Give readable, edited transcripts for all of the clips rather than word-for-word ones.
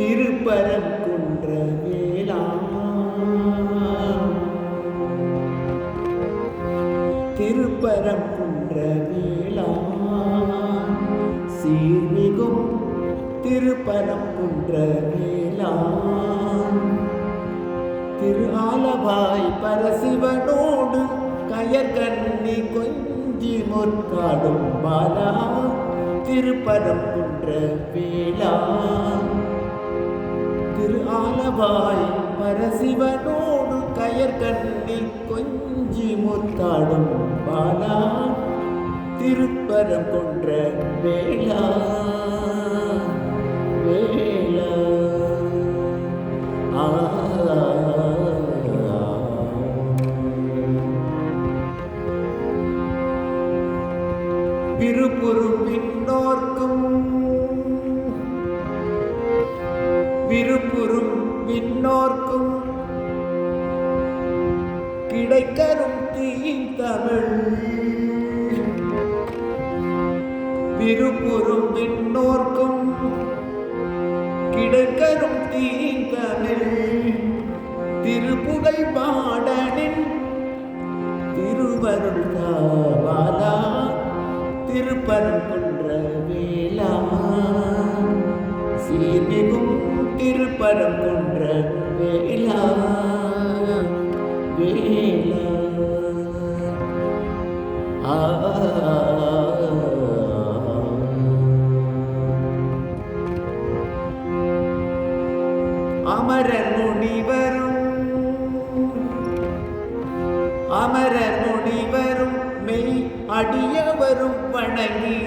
திருப்பரங்குன்ற வேளா திருப்பரங்குன்ற வேளா சீர்மிகும் திருப்பரங்குன்ற வேளா திரு ஆலவாய் பரசிவனோடு கயற்கண்ணி கொஞ்சி முற்காடும் பாலா திருப்பரங்குன்ற வேளா திரு ஆலவாய் பரசிவனோடு கயற்கண்ணி கொஞ்சி முற்காடும் பாலா திருப்பரங்குன்ற வேளா வேளா விருப்புறும் விண்ணோர்க்கும் கிடைக்கரும் தீந்தமிழ் விருப்புறும் விண்ணோர்க்கும் கிடைக்கரும் தீந்தமிழ் திருப்புகழ் பாடனின் திருவருள் பாலா திருப்பரங்குன்ற வேளா சீர்மிகும் திருப்பரங்குன்ற வேளா வேளா அமரர் முனிவரும் மெய் அடியவரும் வணங்கி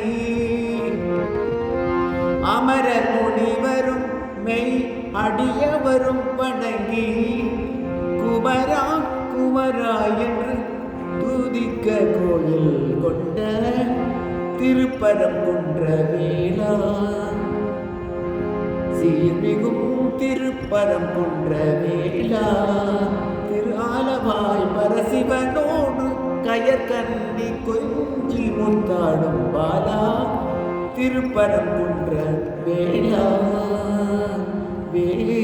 அமரர் முனிவரும் மெய் அடியவரும் வணங்கி குமரா குமரா என்று துதிக்க கோயில் கொண்ட திருப்பரங்குன்ற வேளா சீர்மிகும் திருப்பரங்குன்ற வேளா திரு ஆலவாய் பரசிவனோடு கயற்கண்ணி கொஞ்சி முத்தாடும் பாலா திருப்பரங்குன்ற வேளா வேளா